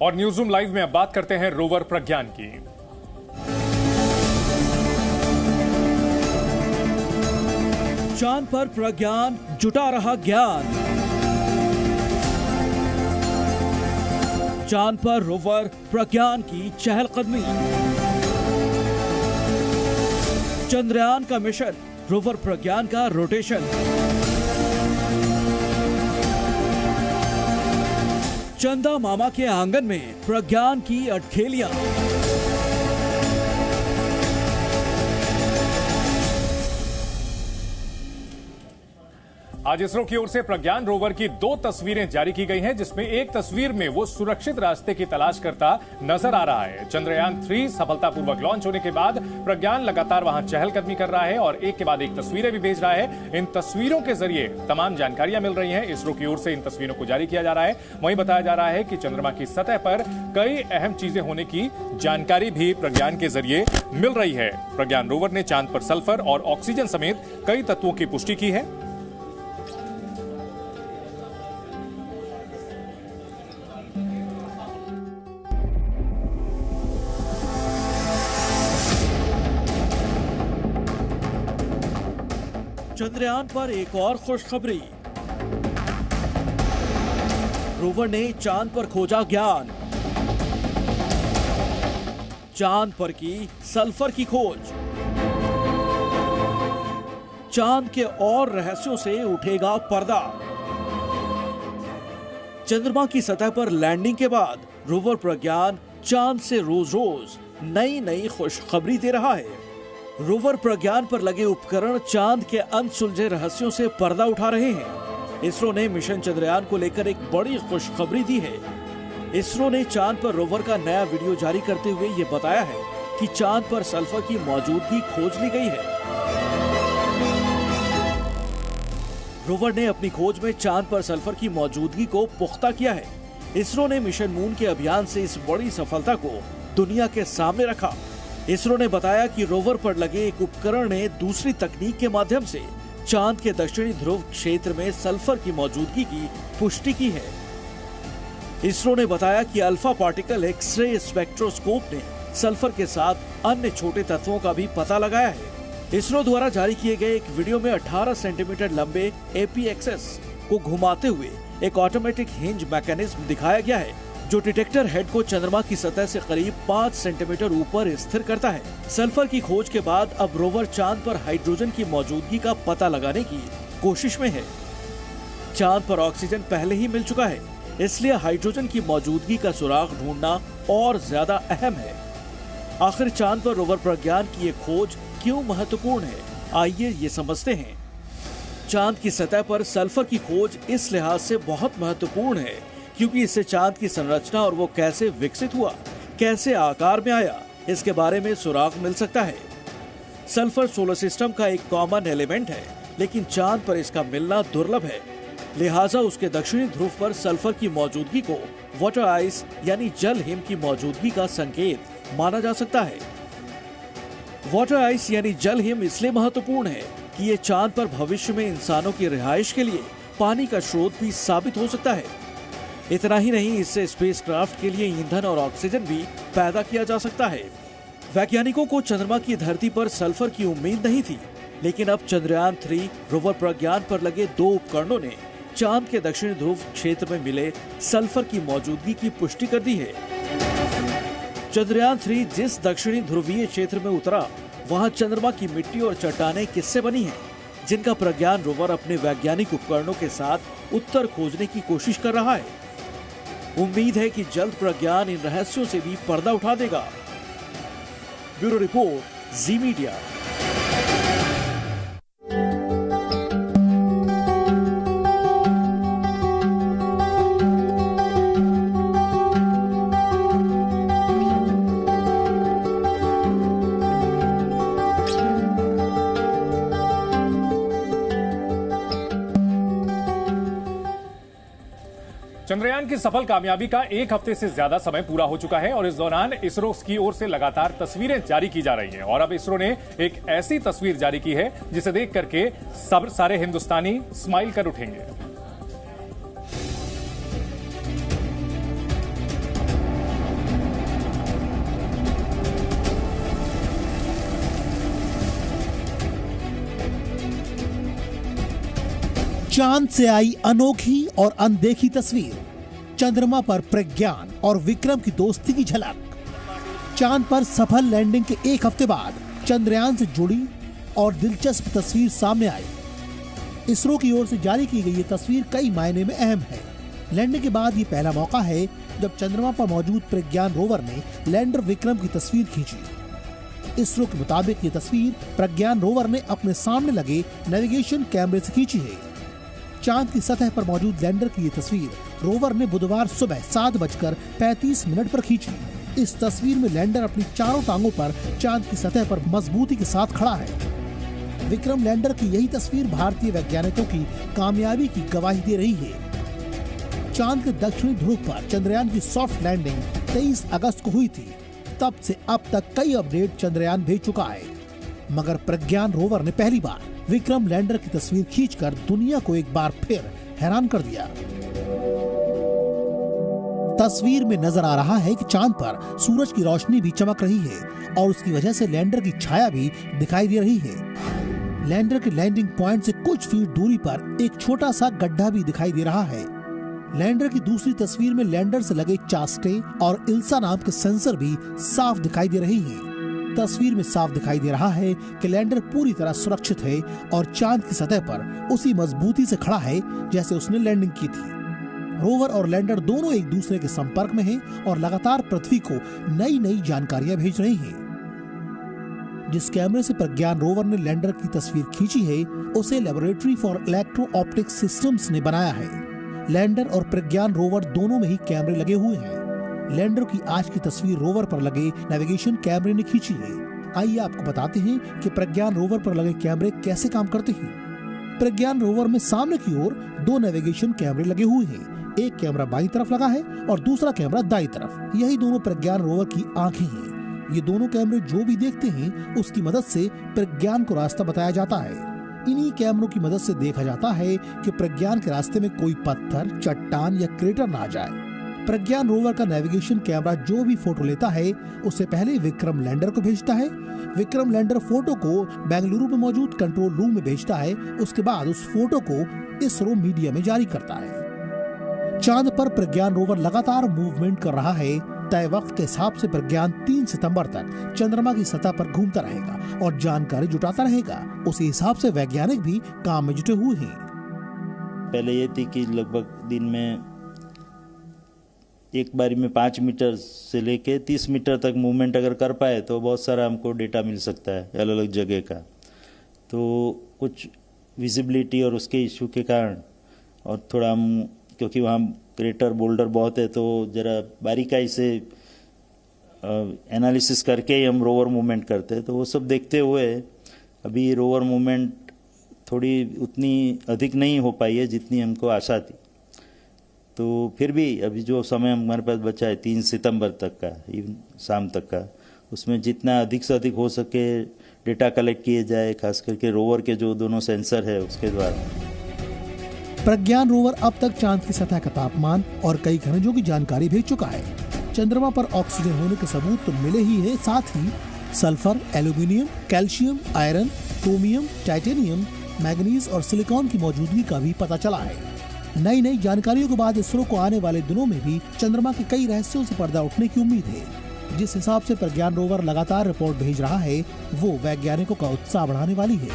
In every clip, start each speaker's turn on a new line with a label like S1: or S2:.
S1: और news room live में अब बात करते हैं रोवर प्रज्ञान की।
S2: चांद पर प्रज्ञान जुटा रहा ज्ञान। चांद पर रोवर प्रज्ञान की चहलकदमी। चंद्रयान का मिशन, रोवर प्रज्ञान का रोटेशन। चंदा मामा के आंगन में प्रज्ञान की अटखेलियां।
S1: आज इसरो की ओर से प्रज्ञान रोवर की 2 तस्वीरें जारी की गई हैं, जिसमें एक तस्वीर में वो सुरक्षित रास्ते की तलाश करता नजर आ रहा है। चंद्रयान 3 सफलतापूर्वक लॉन्च होने के बाद प्रज्ञान लगातार वहां चहलकदमी कर रहा है और एक के बाद एक तस्वीरें भी भेज रहा है। इन तस्वीरों के जरिए तमाम जानकारियां मिल रही हैं। इसरो की ओर से इन तस्वीरों को जारी किया जा रहा है। वहीं बताया जा रहा है कि चंद्रमा की सतह पर कई अहम चीजें होने की जानकारी भी प्रज्ञान के जरिए मिल रही है। प्रज्ञान रोवर ने चांद पर सल्फर और ऑक्सीजन समेत कई तत्वों की पुष्टि की है।
S2: चंद्रयान पर एक और खुशखबरी। रोवर ने चांद पर खोजा ज्ञान। चांद पर की सल्फर की खोज। चांद के और रहस्यों से उठेगा पर्दा। चंद्रमा की सतह पर लैंडिंग के बाद रोवर प्रज्ञान चांद से रोज रोज नई नई खुशखबरी दे रहा है। रोवर प्रज्ञान पर लगे उपकरण चांद के अनसुलझे रहस्यों से पर्दा उठा रहे हैं। इसरो ने मिशन चंद्रयान को लेकर एक बड़ी खुशखबरी दी है। इसरो ने चांद पर रोवर का नया वीडियो जारी करते हुए ये बताया है कि चांद पर सल्फर की मौजूदगी खोज ली गई है। रोवर ने अपनी खोज में चांद पर सल्फर की मौजूदगी को पुख्ता किया है। इसरो ने मिशन मून के अभियान से इस बड़ी सफलता को दुनिया के सामने रखा। इसरो ने बताया कि रोवर पर लगे एक उपकरण ने दूसरी तकनीक के माध्यम से चांद के दक्षिणी ध्रुव क्षेत्र में सल्फर की मौजूदगी की पुष्टि की है। इसरो ने बताया कि अल्फा पार्टिकल एक्स-रे स्पेक्ट्रोस्कोप ने सल्फर के साथ अन्य छोटे तत्वों का भी पता लगाया है। इसरो द्वारा जारी किए गए एक वीडियो में 18 सेंटीमीटर लंबे एपीएक्सएस को घुमाते हुए एक ऑटोमेटिक हिंज मैकेनिज्म दिखाया गया है, जो डिटेक्टर हेड को चंद्रमा की सतह से करीब 5 सेंटीमीटर ऊपर स्थिर करता है। सल्फर की खोज के बाद अब रोवर चांद पर हाइड्रोजन की मौजूदगी का पता लगाने की कोशिश में है। चांद पर ऑक्सीजन पहले ही मिल चुका है, इसलिए हाइड्रोजन की मौजूदगी का सुराग ढूंढना और ज्यादा अहम है। आखिर चांद पर रोवर प्रज्ञान की ये खोज क्यों महत्वपूर्ण है, आइए ये समझते हैं। चांद की सतह पर सल्फर की खोज इस लिहाज से बहुत महत्वपूर्ण है क्योंकि इससे चांद की संरचना और वो कैसे विकसित हुआ, कैसे आकार में आया, इसके बारे में सुराग मिल सकता है। सल्फर सोलर सिस्टम का एक कॉमन एलिमेंट है, लेकिन चांद पर इसका मिलना दुर्लभ है। लिहाजा उसके दक्षिणी ध्रुव पर सल्फर की मौजूदगी को वाटर आइस यानी जल हिम की मौजूदगी का संकेत माना जा सकता है। वाटर आइस यानी जल हिम इसलिए महत्वपूर्ण है कि ये चांद पर भविष्य में इंसानों की रिहाइश के लिए पानी का स्रोत भी साबित हो सकता है। इतना ही नहीं, इससे स्पेसक्राफ्ट के लिए ईंधन और ऑक्सीजन भी पैदा किया जा सकता है। वैज्ञानिकों को चंद्रमा की धरती पर सल्फर की उम्मीद नहीं थी, लेकिन अब चंद्रयान 3 रोवर प्रज्ञान पर लगे 2 उपकरणों ने चांद के दक्षिणी ध्रुव क्षेत्र में मिले सल्फर की मौजूदगी की पुष्टि कर दी है। चंद्रयान 3 जिस दक्षिणी ध्रुवीय क्षेत्र में उतरा, वहां चंद्रमा की मिट्टी और चट्टानें किससे बनी हैं, जिनका प्रज्ञान रोवर अपने वैज्ञानिक उपकरणों के साथ उत्तर खोजने की कोशिश कर रहा है। उम्मीद है कि जल्द प्रज्ञान इन रहस्यों से भी पर्दा उठा देगा। ब्यूरो रिपोर्ट, जी मीडिया।
S1: चंद्रयान की सफल कामयाबी का 1 हफ्ते से ज्यादा समय पूरा हो चुका है और इस दौरान इसरो की ओर से लगातार तस्वीरें जारी की जा रही हैं और अब इसरो ने एक ऐसी तस्वीर जारी की है जिसे देख करके सारे हिंदुस्तानी स्माइल कर उठेंगे।
S3: चांद से आई अनोखी और अनदेखी तस्वीर। चंद्रमा पर प्रज्ञान और विक्रम की दोस्ती की झलक। चांद पर सफल लैंडिंग के एक हफ्ते बाद चंद्रयान से जुड़ी और दिलचस्प तस्वीर सामने आई। इसरो की ओर से जारी की गई ये तस्वीर कई मायने में अहम है। लैंडिंग के बाद ये पहला मौका है जब चंद्रमा पर मौजूद प्रज्ञान रोवर ने लैंडर विक्रम की तस्वीर खींची। इसरो के मुताबिक ये तस्वीर प्रज्ञान रोवर ने अपने सामने लगे नेविगेशन कैमरे से खींची है। चांद की सतह पर मौजूद लैंडर की ये तस्वीर रोवर ने बुधवार सुबह 7:35 पर खींची। इस तस्वीर में लैंडर अपनी चारों टांगों पर चांद की सतह पर मजबूती के साथ खड़ा है। विक्रम लैंडर की यही तस्वीर भारतीय वैज्ञानिकों की कामयाबी की गवाही दे रही है। चांद के दक्षिणी ध्रुव पर चंद्रयान की सॉफ्ट लैंडिंग 23 अगस्त को हुई थी। तब से अब तक कई अपडेट चंद्रयान भेज चुका है, मगर प्रज्ञान रोवर ने पहली बार विक्रम लैंडर की तस्वीर खींचकर दुनिया को एक बार फिर हैरान कर दिया। तस्वीर में नजर आ रहा है कि चांद पर सूरज की रोशनी भी चमक रही है और उसकी वजह से लैंडर की छाया भी दिखाई दे रही है। लैंडर के लैंडिंग पॉइंट से कुछ फीट दूरी पर एक छोटा सा गड्ढा भी दिखाई दे रहा है। लैंडर की दूसरी तस्वीर में लैंडर से लगे चास्टे और इल्सा नाम के सेंसर भी साफ दिखाई दे रही हैं। तस्वीर में साफ दिखाई दे रहा है कि लैंडर पूरी तरह सुरक्षित है और चांद की सतह पर उसी मजबूती से खड़ा है जैसे उसने लैंडिंग की थी। रोवर और लैंडर दोनों एक दूसरे के संपर्क में हैं और लगातार पृथ्वी को नई नई जानकारियां भेज रहे हैं। जिस कैमरे से प्रज्ञान रोवर ने लैंडर की तस्वीर खींची है उसे laboratory for electro optic systems ने बनाया है। लैंडर और प्रज्ञान रोवर दोनों में ही कैमरे लगे हुए हैं। लैंडर की आज की तस्वीर रोवर पर लगे नेविगेशन कैमरे ने खींची है। आइए आपको बताते हैं कि प्रज्ञान रोवर पर लगे कैमरे कैसे काम करते हैं। प्रज्ञान रोवर में सामने की ओर 2 नेविगेशन कैमरे लगे हुए हैं। एक कैमरा बाईं तरफ लगा है और दूसरा कैमरा दाईं तरफ। यही दोनों प्रज्ञान रोवर की आंखें हैं। ये दोनों कैमरे जो भी देखते हैं उसकी मदद से प्रज्ञान को रास्ता बताया जाता है। इन्हीं कैमरों की मदद से देखा जाता है कि प्रज्ञान के रास्ते में कोई पत्थर, चट्टान या क्रेटर ना आ जाए। प्रज्ञान रोवर का नेविगेशन कैमरा जो भी फोटो लेता है उससे पहले विक्रम लैंडर को भेजता है। विक्रम लैंडर फोटो को बेंगलुरु में मौजूद कंट्रोल रूम में भेजता है। उसके बाद उस फोटो को इसरो मीडिया में जारी करता है। चांद पर प्रज्ञान रोवर लगातार मूवमेंट कर रहा है। तय वक्त के हिसाब से प्रज्ञान 3 सितंबर तक चंद्रमा की सतह पर घूमता रहेगा और जानकारी जुटाता रहेगा। उसी हिसाब से वैज्ञानिक भी काम में जुटे हुए हैं।
S4: पहले ये थी कि लगभग दिन में एक बारी में 5 मीटर से लेके 30 मीटर तक मूवमेंट अगर कर पाए तो बहुत सारा हमको डेटा मिल सकता है अलग अलग जगह का। तो कुछ विजिबिलिटी और उसके इशू के कारण और थोड़ा हम क्योंकि वहाँ क्रेटर बोल्डर बहुत है तो जरा बारीकाई से एनालिसिस करके ही हम रोवर मूवमेंट करते हैं। तो वो सब देखते हुए अभी रोवर मूवमेंट थोड़ी उतनी अधिक नहीं हो पाई है जितनी हमको आशा थी। तो फिर भी अभी जो समय हमारे पास बचा है 3 सितंबर तक का शाम तक का, उसमें जितना अधिक से अधिक हो सके डेटा कलेक्ट किए जाए, खास करके रोवर के जो दोनों सेंसर है उसके द्वारा।
S3: प्रज्ञान रोवर अब तक चांद की सतह का तापमान और कई खनिजों की जानकारी भेज चुका है। चंद्रमा पर ऑक्सीजन होने के सबूत तो मिले ही है, साथ ही sulphur, aluminium, calcium, iron, chromium, titanium, manganese और सिलिकॉन की मौजूदगी का भी पता चला है। नई नई जानकारियों के बाद इसरो को आने वाले दिनों में भी चंद्रमा के कई रहस्यों से पर्दा उठने की उम्मीद है। जिस हिसाब से प्रज्ञान रोवर लगातार रिपोर्ट भेज रहा है वो वैज्ञानिकों का उत्साह बढ़ाने वाली है।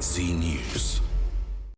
S5: Z News।